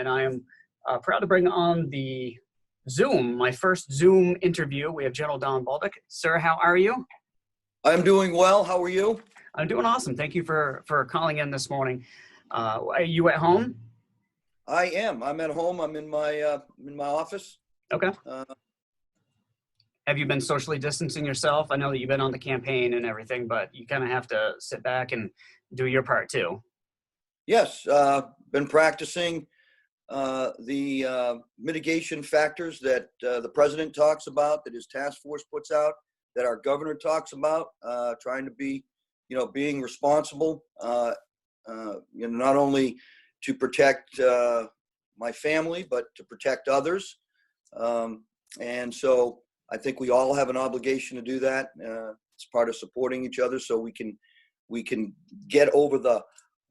and I am proud to bring on the Zoom, my first Zoom interview. We have General Don Bolduc. Sir, how are you? I'm doing well. How are you? I'm doing awesome. Thank you for calling in this morning. Are you at home? I am. I'm at home. I'm in my office. Okay. Uh, Have you been socially distancing yourself? I know that you've been on the campaign and everything, but you kind of have to sit back and do your part too. yes, been practicing the mitigation factors that the president talks about, that his task force puts out, that our governor talks about. Trying to be, being responsible. Not only to protect my family, but to protect others. And so I think we all have an obligation to do that. It's part of supporting each other, so we can get over the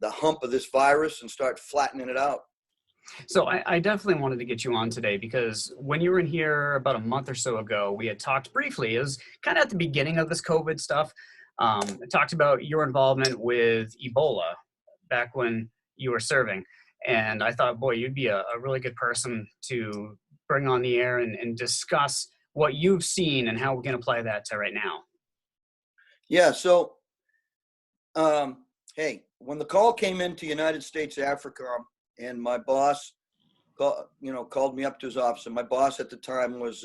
hump of this virus and start flattening it out. So I definitely wanted to get you on today because when you were in here about a month or so ago, we had talked briefly. It was kind of at the beginning of this COVID stuff. It talked about your involvement with Ebola back when you were serving. And I thought, boy, you'd be a really good person to bring on the air and discuss what you've seen and how we can apply that to right now. Yeah. So, hey, when the call came into United States Africa, and my boss, called me up to his office, and my boss at the time was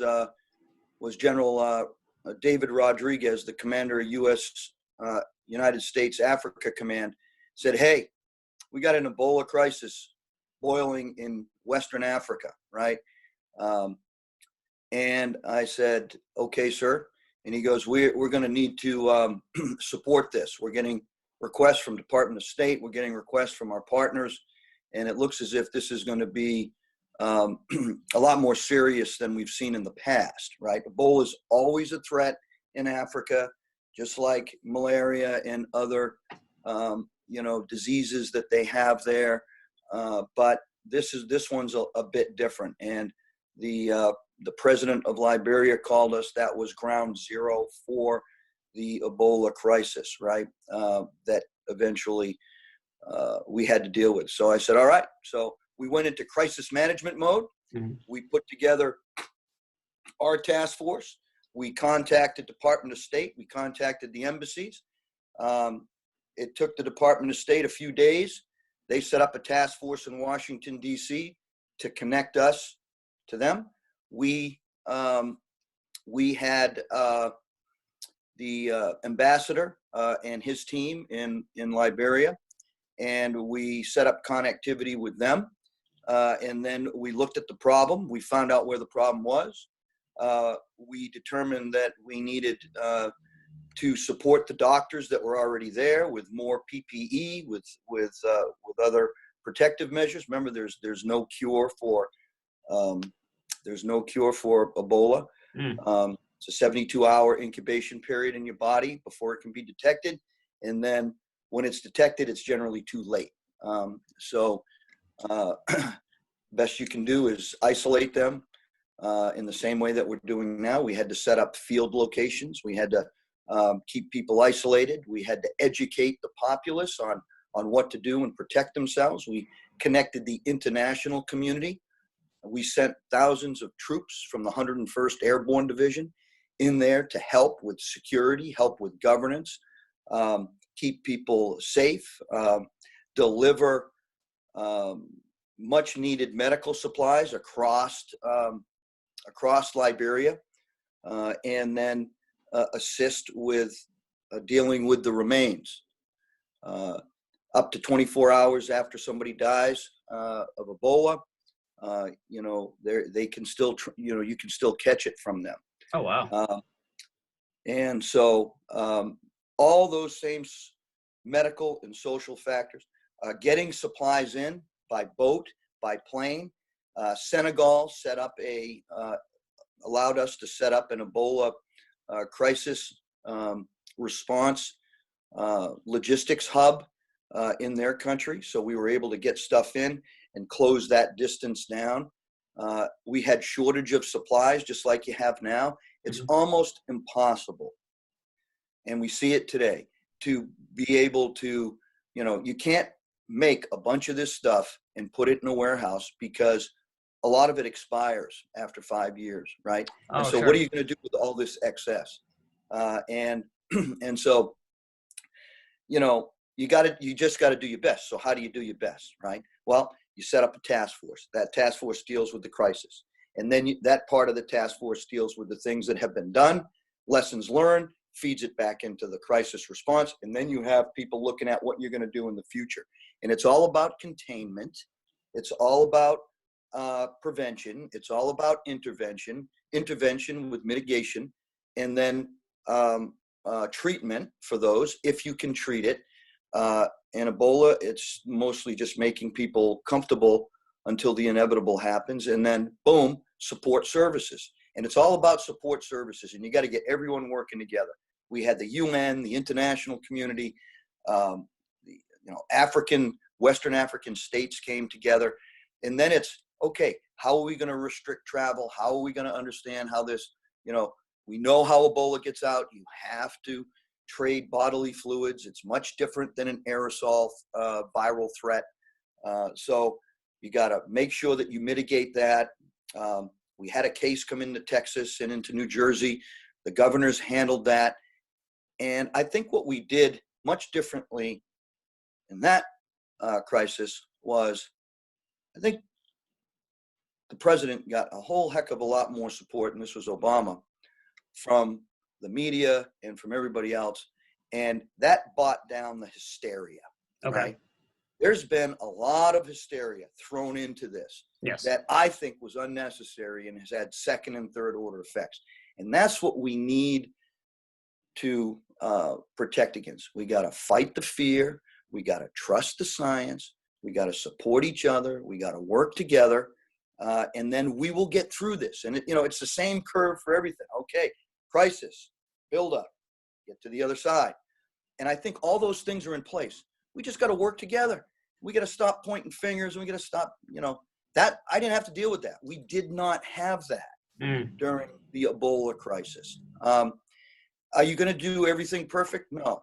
General David Rodriguez, the commander of U.S. United States Africa Command, said, "Hey, we got an Ebola crisis boiling in Western Africa, right?" And I said, "Okay, sir." And he goes, "We're going to need to support this. We're getting requests from Department of State. We're getting requests from our partners, and it looks as if this is going to be a lot more serious than we've seen in the past, right? Ebola is always a threat in Africa, just like malaria and other, diseases that they have there. But this one's a bit different." And the president of Liberia called us. That was ground zero for the Ebola crisis, right? That eventually we had to deal with. So I said, all right. So we went into crisis management mode. Mm-hmm. We put together our task force. We contacted Department of State. We contacted the embassies. It took the Department of State a few days. They set up a task force in Washington, D.C. to connect us to them. We had the ambassador and his team in Liberia, and we set up connectivity with them. And then we looked at the problem. We found out where the problem was. We determined that we needed to support the doctors that were already there with more PPE, with other protective measures. Remember, there's no cure for Ebola. It's a 72-hour incubation period in your body before it can be detected, and then when it's detected, it's generally too late. So best you can do is isolate them in the same way that we're doing now. We had to set up field locations. We had to keep people isolated. We had to educate the populace on what to do and protect themselves. We connected the international community. We sent thousands of troops from the 101st Airborne Division in there to help with security, help with governance, keep people safe, deliver much needed medical supplies across Liberia, and then assist with dealing with the remains. Up to 24 hours after somebody dies of Ebola, they can still, you can still catch it from them. Oh, wow. And so all those same medical and social factors, getting supplies in by boat, by plane. Senegal allowed us to set up an Ebola crisis response logistics hub in their country. So we were able to get stuff in and close that distance down. We had shortage of supplies, just like you have now. It's almost impossible, and we see it today, to be able to, you can't make a bunch of this stuff and put it in a warehouse because a lot of it expires after 5 years, right? And Oh, so what are sure. you going to do with all this excess? And and so, you just got to do your best. So how do you do your best, right? Well, you set up a task force. That task force deals with the crisis. And then that part of the task force deals with the things that have been done, lessons learned, feeds it back into the crisis response. And then you have people looking at what you're going to do in the future. And it's all about containment. It's all about prevention. It's all about intervention with mitigation, and then treatment for those if you can treat it. And Ebola, it's mostly just making people comfortable until the inevitable happens, and then boom, support services. And it's all about support services, and you got to get everyone working together. We had the UN, the international community, Western African states came together, and then it's okay. How are we going to restrict travel? How are we going to understand how this? We know how Ebola gets out. You have to trade bodily fluids. It's much different than an aerosol viral threat. So you got to make sure that you mitigate that. We had a case come into Texas and into New Jersey. The governors handled that. And I think what we did much differently in that crisis was, I think the president got a whole heck of a lot more support, and this was Obama, from the media and from everybody else. And that brought down the hysteria, Okay. right? There's been a lot of hysteria thrown into this Yes. that I think was unnecessary and has had second and third order effects. And that's what we need to protect against. We got to fight the fear. We got to trust the science. We got to support each other. We got to work together. And then we will get through this. And it's the same curve for everything. Okay, crisis, build up, get to the other side. And I think all those things are in place. We just got to work together. We got to stop pointing fingers, and we got to stop, that I didn't have to deal with that. We did not have that during the Ebola crisis. Are you going to do everything perfect? No.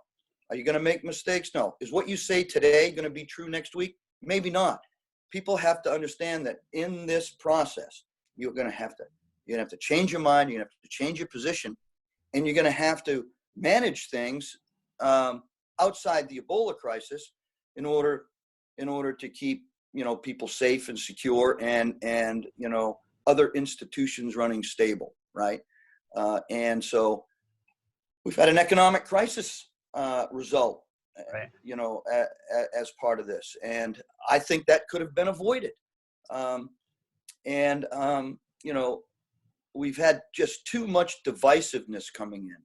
Are you going to make mistakes? No. Is what you say today going to be true next week? Maybe not. People have to understand that in this process, you're going to have to change your mind. You're going to have to change your position, and you're going to have to manage things outside the Ebola crisis in order to keep people safe and secure, and other institutions running stable, right? And so we've had an economic crisis result, Right. as part of this, and I think that could have been avoided. We've had just too much divisiveness coming in.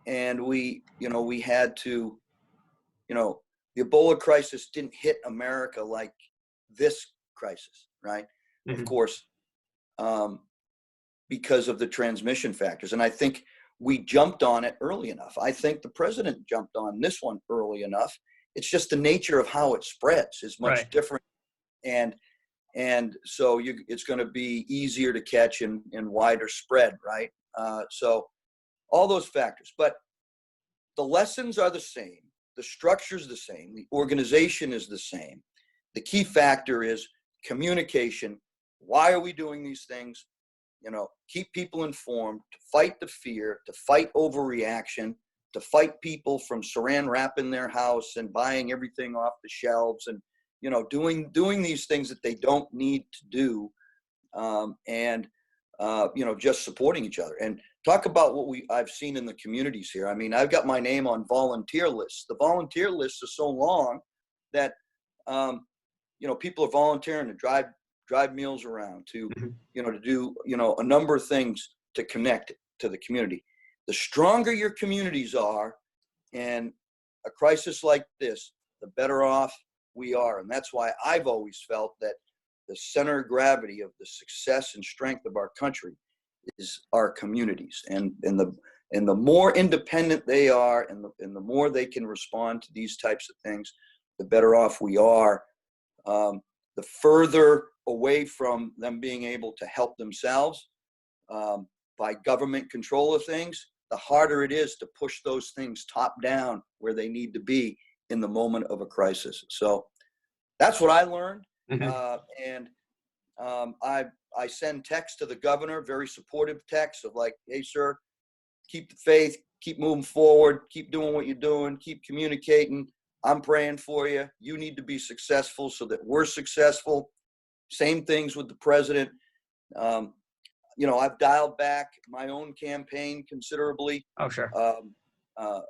And we had to, the Ebola crisis didn't hit America like this crisis, right? Mm-hmm. Of course, because of the transmission factors. And I think we jumped on it early enough. I think the president jumped on this one early enough. It's just the nature of how it spreads is much different. And so it's going to be easier to catch and wider spread, right? So all those factors, but the lessons are the same. The structure is the same. The organization is the same. The key factor is communication. Why are we doing these things? Keep people informed, to fight the fear, to fight overreaction, to fight people from saran wrap in their house and buying everything off the shelves, and doing these things that they don't need to do, just supporting each other. And talk about what I've seen in the communities here. I mean, I've got my name on volunteer lists. The volunteer lists are so long that people are volunteering to drive meals around, to to do a number of things to connect to the community. The stronger your communities are in a crisis like this, the better off we are. And that's why I've always felt that the center of gravity of the success and strength of our country is our communities, and the more independent they are, and the more they can respond to these types of things, the better off we are. The further away from them being able to help themselves by government control of things, the harder it is to push those things top down where they need to be in the moment of a crisis. So that's what I learned. Mhm. And I send texts to the governor, very supportive texts of like, hey, sir, keep the faith, keep moving forward, keep doing what you're doing, keep communicating. I'm praying for you. You need to be successful so that we're successful. Same things with the president. I've dialed back my own campaign considerably. Oh, sure. Uh,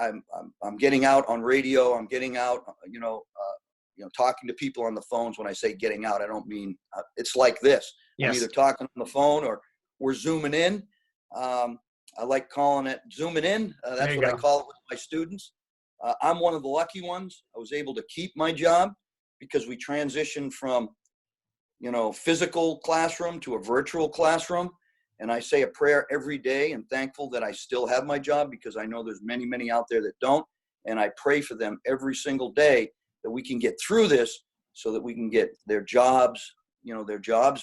I'm getting out on radio. I'm getting out, talking to people on the phones. When I say getting out, I don't mean it's like this. I'm Yes. either talking on the phone or we're zooming in. I like calling it zooming in. That's what I call it with my students. I'm one of the lucky ones. I was able to keep my job because we transitioned from, physical classroom to a virtual classroom. And I say a prayer every day and thankful that I still have my job, because I know there's many, many out there that don't. And I pray for them every single day that we can get through this so that we can get their jobs,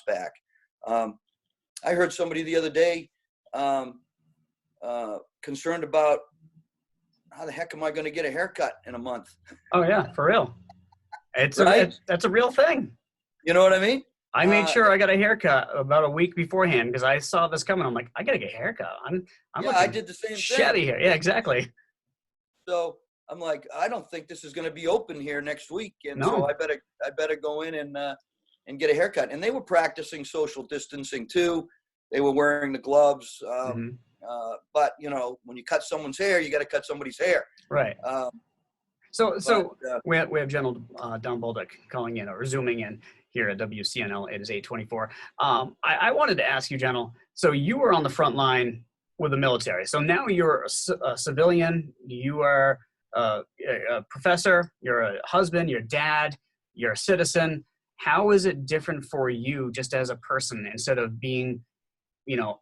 back. I heard somebody the other day concerned about how the heck am I going to get a haircut in a month? Oh yeah, for real. Right? That's a real thing. You know what I mean? I made sure I got a haircut about a week beforehand because I saw this coming. I'm like, I gotta get a haircut. I'm Yeah, I looking did the same shabby thing. here. Yeah, exactly. So I'm like, I don't think this is going to be open here next week, and so No. I better go in and get a haircut. And they were practicing social distancing too. They were wearing the gloves. Hmm. But when you cut someone's hair, you got to cut somebody's hair. Right. Um, So but we have General Don Bolduc calling in or zooming in here at WCNL. It is 8:24. I wanted to ask you, General. So you were on the front line with the military. So now you're a civilian. You are a professor. You're a husband. You're a dad. You're a citizen. How is it different for you just as a person instead of being,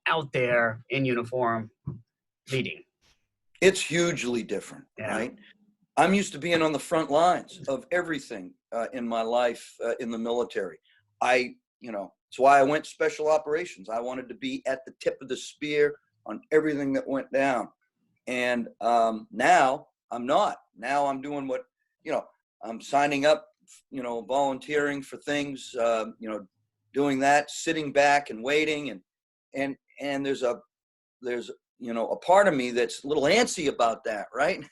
out there in uniform leading? it's hugely different, Yeah. right? I'm used to being on the front lines of everything in my life in the military. It's why I went special operations. I wanted to be at the tip of the spear on everything that went down. And now I'm not. Now I'm doing I'm signing up, volunteering for things, doing that, sitting back and waiting. And there's a part of me that's a little antsy about that, right?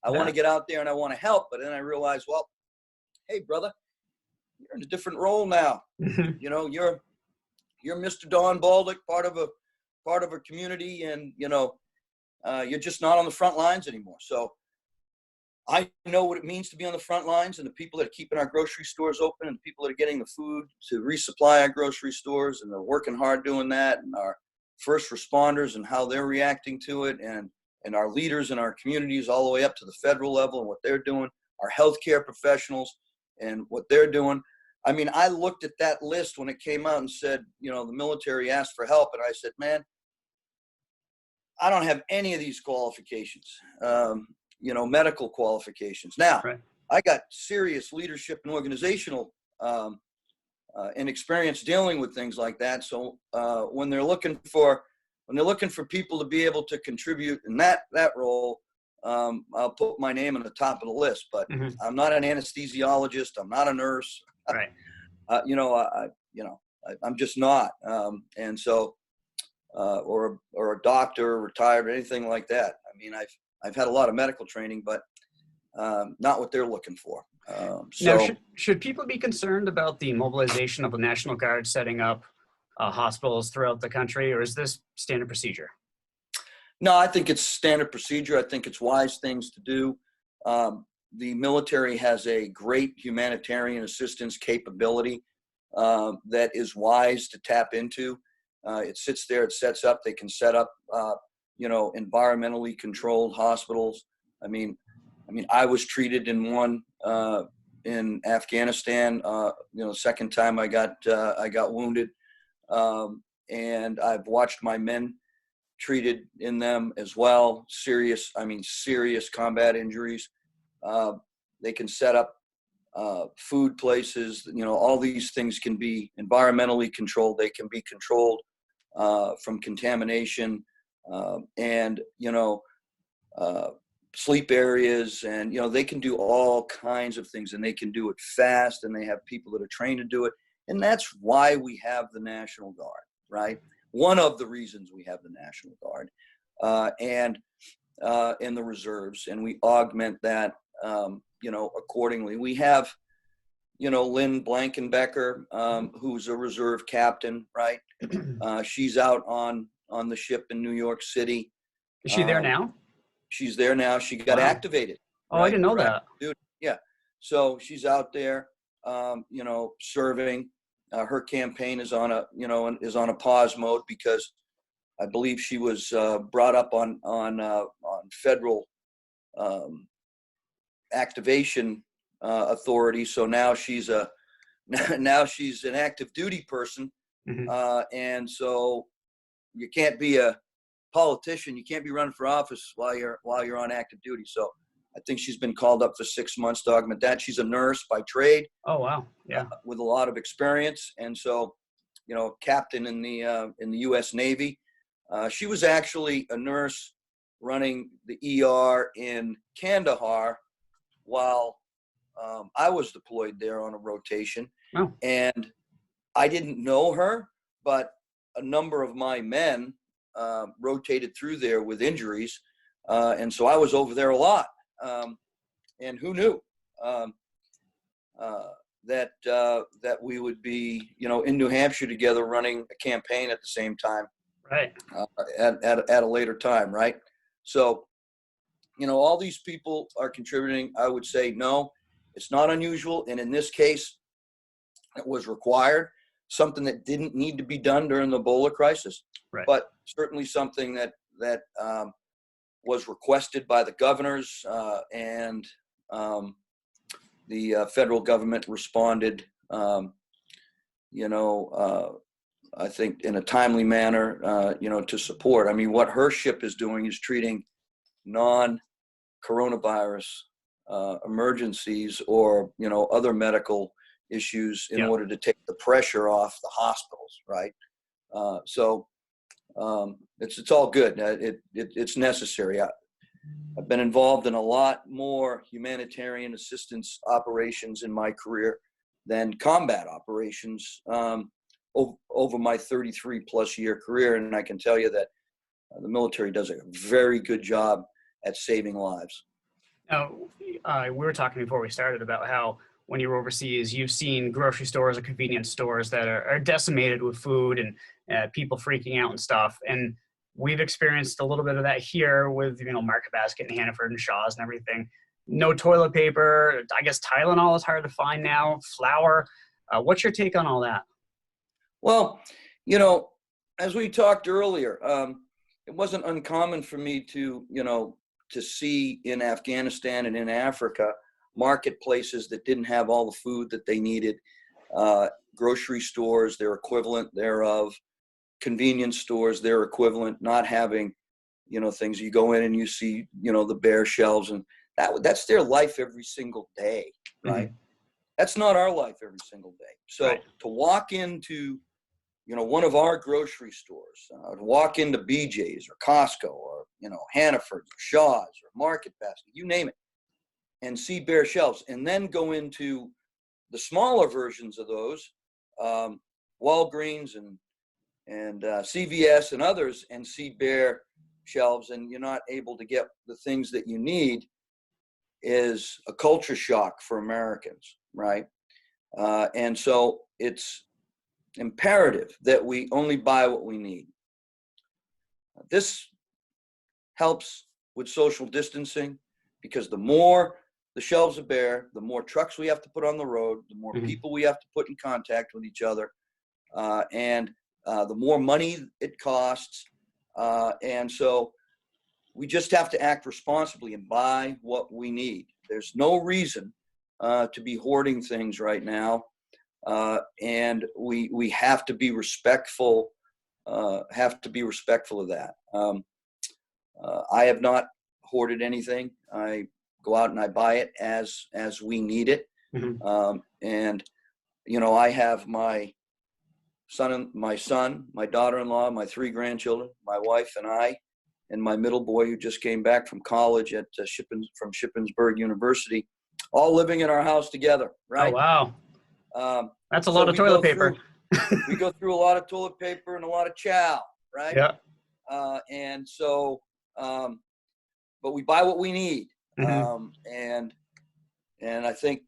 I want to get out there and I want to help, but then I realize, well, hey, brother, you're in a different role now. You're Mr. Don Bolduc, part of a community, and you're just not on the front lines anymore. So I know what it means to be on the front lines, and the people that are keeping our grocery stores open, and the people that are getting the food to resupply our grocery stores, and they're working hard doing that, and our first responders and how they're reacting to it, and our leaders in our communities all the way up to the federal level and what they're doing, our healthcare professionals and what they're doing. I mean, I looked at that list when it came out and said, the military asked for help. And I said, man, I don't have any of these qualifications, medical qualifications. Now, Right. I got serious leadership and organizational and experience dealing with things like that. So when they're looking for people to be able to contribute in that role, I'll put my name on the top of the list. But Mm-hmm. I'm not an anesthesiologist. I'm not a nurse. Right. I'm just not. And so, or a doctor, retired, or anything like that. I mean, I've had a lot of medical training, but not what they're looking for. Now, should people be concerned about the mobilization of the National Guard setting up hospitals throughout the country, or is this standard procedure? No, I think it's standard procedure. I think it's wise things to do. The military has a great humanitarian assistance capability that is wise to tap into. It sits there, it sets up, they can set up, environmentally controlled hospitals. I mean, I was treated in one in Afghanistan, the second time I got wounded. And I've watched my men treated in them as well. Serious combat injuries. They can set up food places. All these things can be environmentally controlled. They can be controlled from contamination. And sleep areas, and they can do all kinds of things, and they can do it fast, and they have people that are trained to do it. And that's why we have the National Guard, right? One of the reasons we have the National Guard, and in the reserves, and we augment that, accordingly. We have, Lynn Blankenbecker, who's a reserve captain, right? She's out on the ship in New York City. Is she there now? She's there now. She got activated. Oh, right? I didn't know that. Dude, yeah. So she's out there, serving. Her campaign is on a pause mode because I believe she was brought up on federal activation authority. So now she's an active duty person, and so you can't be a politician. You can't be running for office while you're on active duty. So I think she's been called up for 6 months to augment that. She's a nurse by trade. Oh, wow. Yeah. With a lot of experience. And so, captain in the U.S. Navy. She was actually a nurse running the ER in Kandahar while I was deployed there on a rotation. Oh. And I didn't know her, but a number of my men rotated through there with injuries. And so I was over there a lot. And who knew that we would be, in New Hampshire together running a campaign at the same time, right? At a later time, right? So, all these people are contributing. I would say no, it's not unusual, and in this case, it was required. Something that didn't need to be done during the Ebola crisis, right? But certainly something that was requested by the governors, and the federal government responded, I think in a timely manner, to support. I mean, what her ship is doing is treating non-coronavirus emergencies or, other medical issues in order to take the pressure off the hospitals, right? So it's all good. It's necessary. I've been involved in a lot more humanitarian assistance operations in my career than combat operations over my 33 plus year career. And I can tell you that the military does a very good job at saving lives. Now, we were talking before we started about how when you were overseas, you've seen grocery stores or convenience stores that are decimated with food and people freaking out and stuff. And we've experienced a little bit of that here with, Market Basket and Hannaford and Shaw's and everything. No toilet paper. I guess Tylenol is hard to find now. Flour. What's your take on all that? Well, as we talked earlier, it wasn't uncommon for me to see in Afghanistan and in Africa marketplaces that didn't have all the food that they needed, grocery stores, their equivalent thereof, convenience stores, their equivalent, not having, things. You go in and you see, the bare shelves, and that's their life every single day, right? Mm-hmm. That's not our life every single day. So right. To walk into, one of our grocery stores, to walk into BJ's or Costco or, Hannaford's or Shaw's or Market Basket, you name it, and see bare shelves, and then go into the smaller versions of those, Walgreens and CVS and others, and see bare shelves, and you're not able to get the things that you need, is a culture shock for Americans, right? And so it's imperative that we only buy what we need. This helps with social distancing, because the more the shelves are bare, the more trucks we have to put on the road, the more mm-hmm. people we have to put in contact with each other, and the more money it costs. And so we just have to act responsibly and buy what we need. There's no reason to be hoarding things right now. And we have to be respectful, of that. I have not hoarded anything. I go out and I buy it as we need it. Mm-hmm. And, I have my son, my daughter-in-law, my 3 grandchildren, my wife and I, and my middle boy who just came back from college at from Shippensburg University, all living in our house together, Oh, right? wow. That's a So lot of toilet paper. We go through a lot of toilet paper and a lot of chow, right? Yeah. And so, but we buy what we need. Mm-hmm. And I think,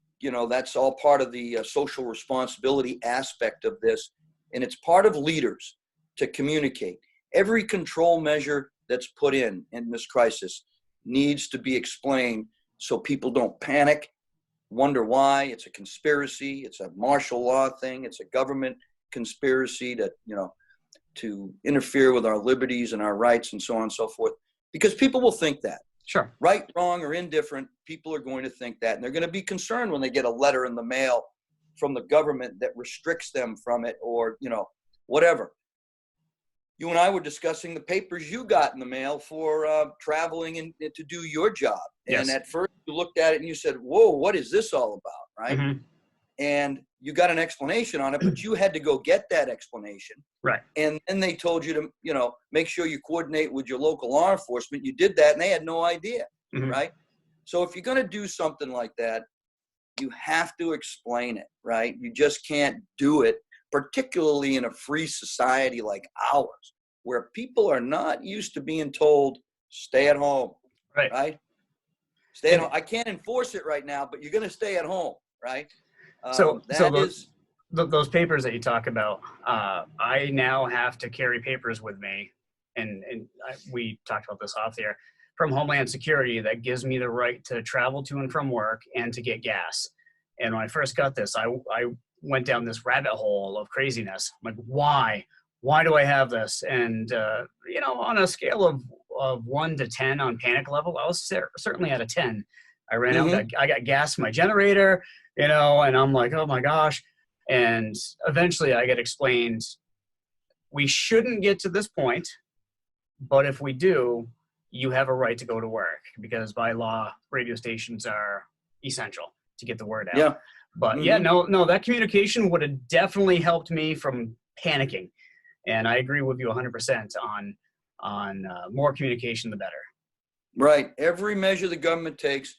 that's all part of the social responsibility aspect of this. And it's part of leaders to communicate. Every control measure that's put in this crisis needs to be explained so people don't panic, wonder why. It's a conspiracy. It's a martial law thing. It's a government conspiracy to interfere with our liberties and our rights and so on and so forth. Because people will think that. Sure. Right, wrong, or indifferent, people are going to think that. And they're going to be concerned when they get a letter in the mail from the government that restricts them from it or, whatever. You and I were discussing the papers you got in the mail for traveling and to do your job. Yes. And at first you looked at it and you said, whoa, what is this all about, right? Mm-hmm. And you got an explanation on it, but you had to go get that explanation. Right. And then they told you to, make sure you coordinate with your local law enforcement. You did that and they had no idea, Mm-hmm. right? So if you're going to do something like that, you have to explain it, right? You just can't do it, particularly in a free society like ours, where people are not used to being told, stay at home, right? Stay at home. I can't enforce it right now, but you're going to stay at home, right? Those papers that you talk about, I now have to carry papers with me, and we talked about this off the air, from Homeland Security that gives me the right to travel to and from work and to get gas. And when I first got this, I went down this rabbit hole of craziness. I'm like, why? Why do I have this? And, on a scale of 1 to 10 on panic level, I was certainly at a 10. I ran out, I got gas in my generator, and I'm like, oh my gosh. And eventually I get explained, we shouldn't get to this point, but if we do, you have a right to go to work because by law, radio stations are essential to get the word out. Yeah. But no, that communication would have definitely helped me from panicking. And I agree with you 100% on more communication, the better. Right. Every measure the government takes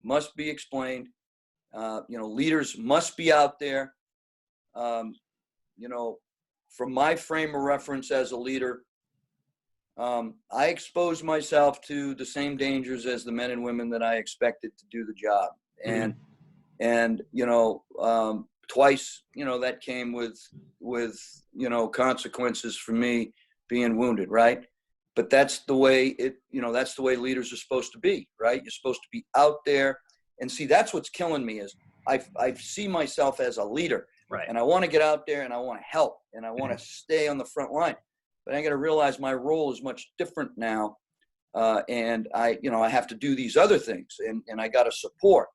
must be explained. Leaders must be out there. From my frame of reference as a leader, I expose myself to the same dangers as the men and women that I expected to do the job. And twice, that came with consequences for me being wounded. Right. But that's the way that's the way leaders are supposed to be, right? You're supposed to be out there and see, that's what's killing me is I see myself as a leader, right? And I want to get out there and I want to help and I want to stay on the front line, but I got to realize my role is much different now. And I have to do these other things and I got to support,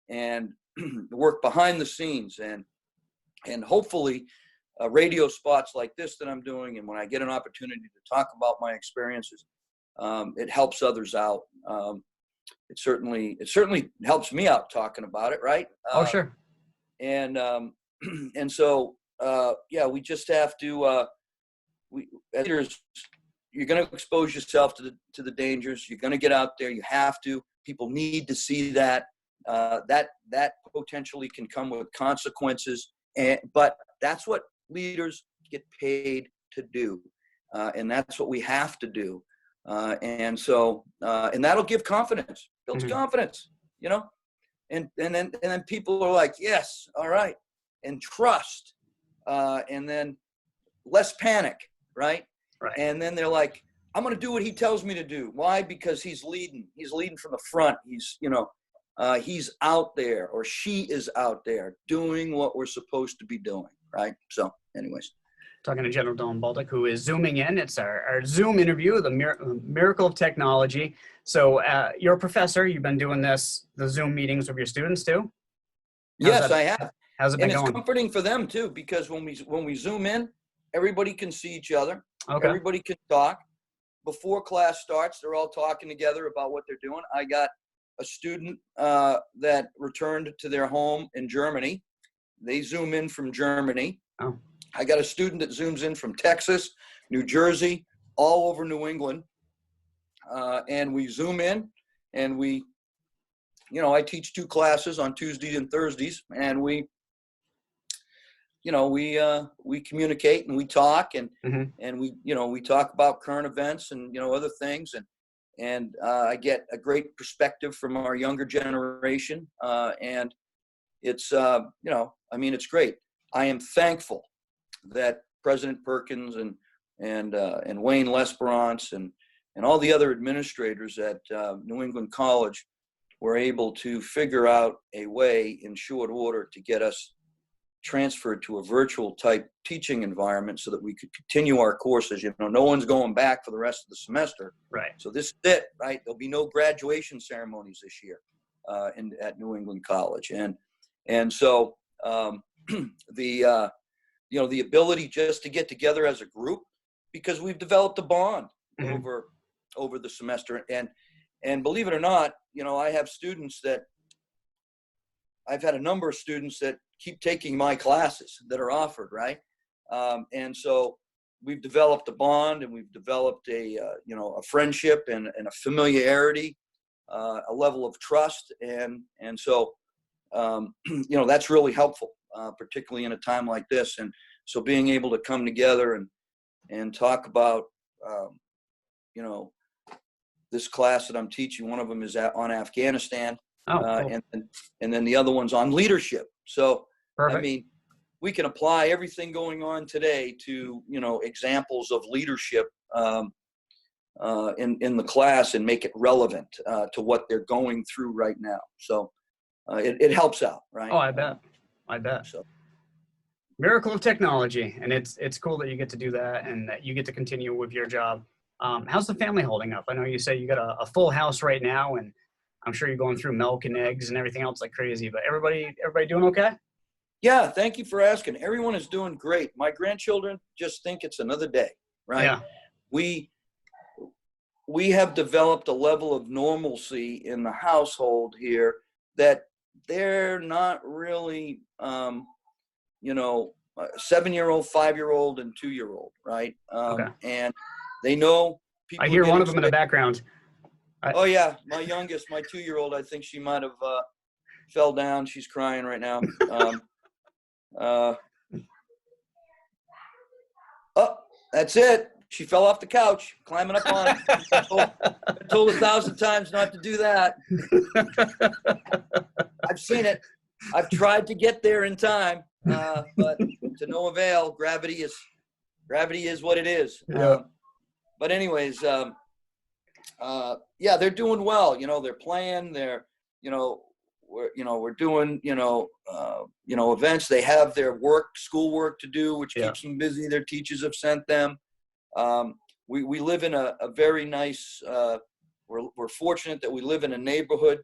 and work behind the scenes and hopefully radio spots like this that I'm doing. And when I get an opportunity to talk about my experiences, it helps others out. It certainly helps me out talking about it. Right. Oh, sure. And so, we just have to, as leaders, you're going to expose yourself to the dangers. You're going to get out there. You have to, people need to see that, that potentially can come with consequences. But that's what leaders get paid to do. And that's what we have to do. And that'll give confidence, builds confidence, and then people are like, yes, all right. And trust, and then less panic. Right. And then they're like, I'm going to do what he tells me to do. Why? Because he's leading from the front. He's out there, or she is out there doing what we're supposed to be doing. Right. So anyways. Talking to General Don Bolduc, who is zooming in. It's our Zoom interview, the miracle of technology. So you're a professor. You've been doing the Zoom meetings with your students too? Yes, I have. How's it been going? And it's comforting for them too, because when we Zoom in, everybody can see each other. Okay. Everybody can talk. Before class starts, they're all talking together about what they're doing. I got a student that returned to their home in Germany. They Zoom in from Germany. Oh. I got a student that Zooms in from Texas, New Jersey, all over New England. and we Zoom in, and we, I teach 2 classes on Tuesdays and Thursdays, and we communicate and we talk, and and we talk about current events and other things, and I get a great perspective from our younger generation, and it's it's great. I am thankful that President Perkins and Wayne Lesperance and all the other administrators at New England College were able to figure out a way in short order to get us transferred to a virtual type teaching environment so that we could continue our courses. No one's going back for the rest of the semester. Right. So this is it, right? There'll be no graduation ceremonies this year at New England College. And so the ability just to get together as a group, because we've developed a bond over the semester. And believe it or not, I have students that I've had a number of students that keep taking my classes that are offered, right? And so we've developed a bond, and we've developed a friendship and a familiarity, a level of trust. And so, that's really helpful, particularly in a time like this. And so being able to come together and talk about, this class that I'm teaching, one of them is on Afghanistan. Oh, cool. And then the other one's on leadership. So, Perfect. I mean, we can apply everything going on today to, examples of leadership in the class and make it relevant to what they're going through right now. So it helps out, right? Oh, I bet. So. Miracle of technology, and it's cool that you get to do that and that you get to continue with your job. How's the family holding up? I know you say you got a full house right now, and I'm sure you're going through milk and eggs and everything else like crazy, but everybody doing okay? Yeah, thank you for asking. Everyone is doing great. My grandchildren just think it's another day, right? Yeah. We have developed a level of normalcy in the household here that they're not really, 7-year-old, 5-year-old, and 2-year-old, right? Okay. And they know people. I hear one of them in the background. Oh yeah, my youngest, my 2-year-old, I think she might have fell down. She's crying right now. Oh, that's it. She fell off the couch, climbing up on it. I'm told 1,000 times not to do that. I've seen it. I've tried to get there in time, but to no avail. Gravity is what it is. Yeah. But anyways, yeah, they're doing well. They're playing. They're, we're doing, events. They have their schoolwork to do, which keeps them busy. Their teachers have sent them. We live in a very nice, we're fortunate that we live in a neighborhood,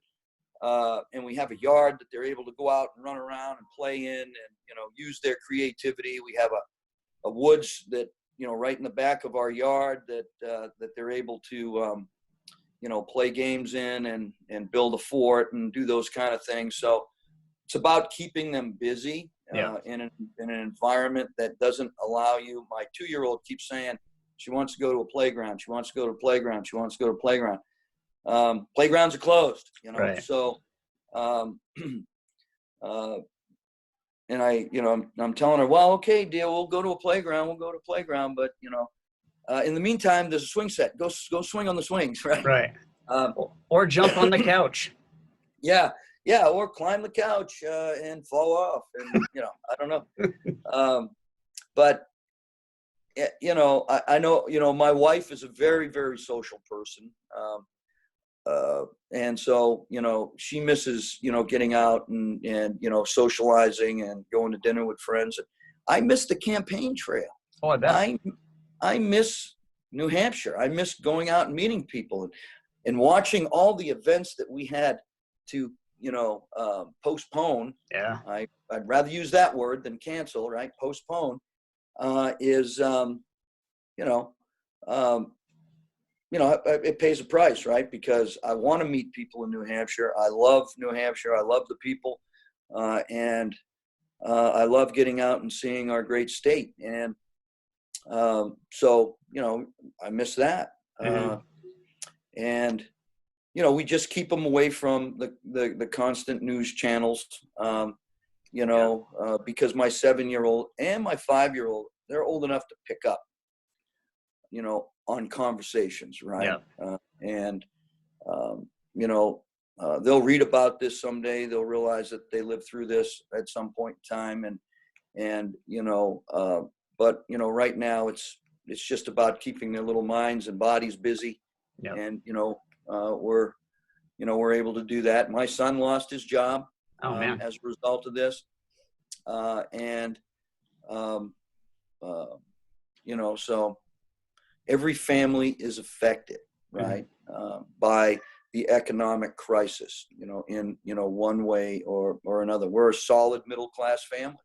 and we have a yard that they're able to go out and run around and play in and, use their creativity. We have a woods that, right in the back of our yard that they're able to, play games in and build a fort and do those kind of things. So it's about keeping them busy in an environment that doesn't allow you. My 2-year-old keeps saying she wants to go to a playground. She wants to go to a playground. She wants to go to a playground. Playgrounds are closed, Right. So, and I'm telling her, well, okay, dear, we'll go to a playground. But, in the meantime, there's a swing set. Go swing on the swings, right? Right. Or jump on the couch. Yeah, or climb the couch and fall off, and I don't know. But I know my wife is a very, very social person, and so she misses getting out and socializing and going to dinner with friends. I miss the campaign trail. Oh, I bet. I miss New Hampshire. I miss going out and meeting people and watching all the events that we had to, postpone. Yeah. I'd rather use that word than cancel, right? Postpone it pays a price, right? Because I want to meet people in New Hampshire. I love New Hampshire. I love the people. And I love getting out and seeing our great state. And so, I miss that. And, you know, we just keep them away from the constant news channels, you know, because my 7-year-old and my 5-year-old, they're old enough to pick up, you know, on conversations, right? Yeah. And, you know, they'll read about this someday. They'll realize that they lived through this at some point in time. And you know, but, you know, right now it's just about keeping their little minds and bodies busy. Yeah. And, you know, we're able to do that. My son lost his job Oh man. as a result of this. And, you know, so every family is affected, right, by the economic crisis, you know, in, you know, one way or another. We're a solid middle-class family.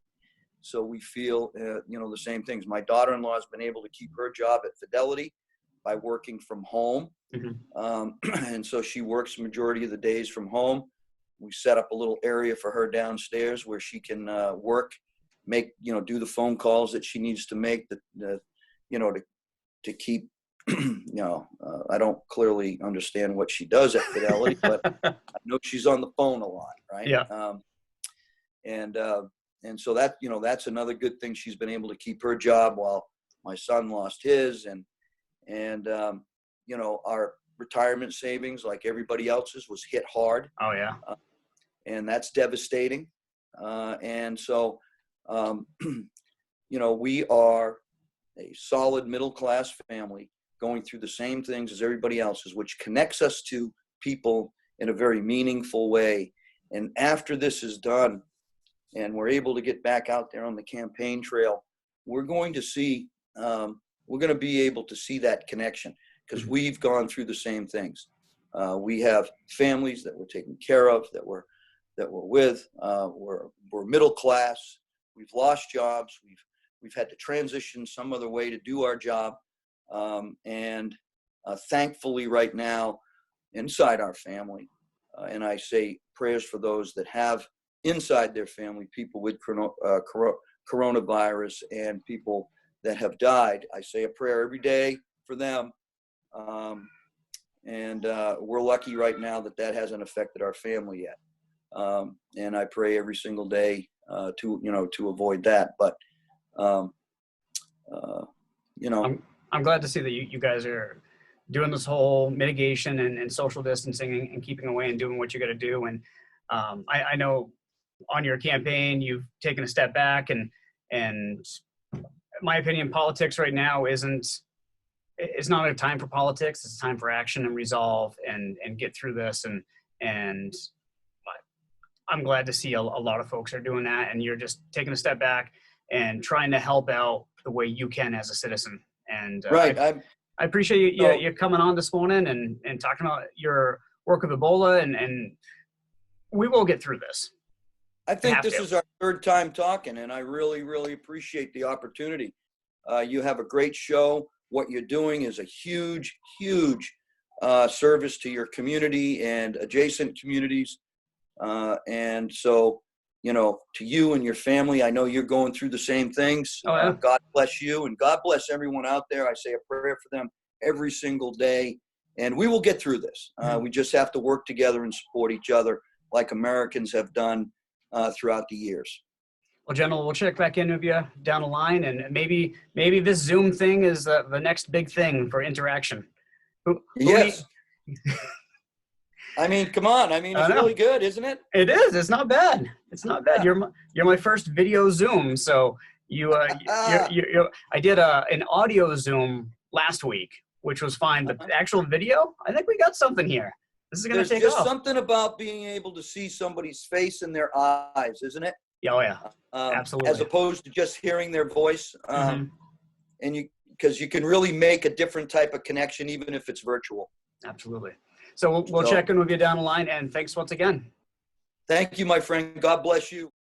So we feel, you know, the same things. My daughter-in-law has been able to keep her job at Fidelity by working from home. And so she works the majority of the days from home. We set up a little area for her downstairs where she can work, make, you know, do the phone calls that she needs to make, you know, to keep, you know, I don't clearly understand what she does at Fidelity, but I know she's on the phone a lot, right? Yeah. And so that, you know, that's another good thing. She's been able to keep her job while my son lost his. And you know, our retirement savings, like everybody else's, was hit hard. Oh yeah. And that's devastating. And so, you know, we are a solid middle-class family going through the same things as everybody else's, which connects us to people in a very meaningful way. And after this is done and we're able to get back out there on the campaign trail, we're going to see, we're going to be able to see that connection because we've gone through the same things. We have families that we're taking care of, that we're with. We're middle class. We've lost jobs. We've had to transition some other way to do our job. And thankfully right now inside our family, and I say prayers for those that have inside their family people with coronavirus and people that have died. I say a prayer every day for them. And we're lucky right now that hasn't affected our family yet. And I pray every single day to avoid that. But you know, I'm glad to see that you guys are doing this whole mitigation and social distancing and keeping away and doing what you got to do. And I know on your campaign you've taken a step back, and in my opinion, politics right now it's not a time for politics. It's a time for action and resolve and get through this. And I'm glad to see a lot of folks are doing that, and you're just taking a step back and trying to help out the way you can as a citizen. And right. I appreciate you coming on this morning and talking about your work with Ebola, and we will get through this. I think this is our third time talking, and I really, really appreciate the opportunity. You have a great show. What you're doing is a huge, huge service to your community and adjacent communities. And so, you know, to you and your family, I know you're going through the same things. Oh, yeah. God bless you, and God bless everyone out there. I say a prayer for them every single day, and we will get through this. We just have to work together and support each other like Americans have done throughout the years. Well, General, we'll check back in with you down the line, and maybe this Zoom thing is the next big thing for interaction. Yes. I mean, come on. I mean, it's really good, isn't it? It is. It's not bad. It's not bad. You're my first video Zoom. So I did an audio Zoom last week, which was fine. But the actual video, I think we got something here. This is going to take off. There's just something about being able to see somebody's face in their eyes, isn't it? Oh yeah, absolutely. As opposed to just hearing their voice, and because you can really make a different type of connection, even if it's virtual. Absolutely. So we'll check in with you down the line, and thanks once again. Thank you, my friend. God bless you.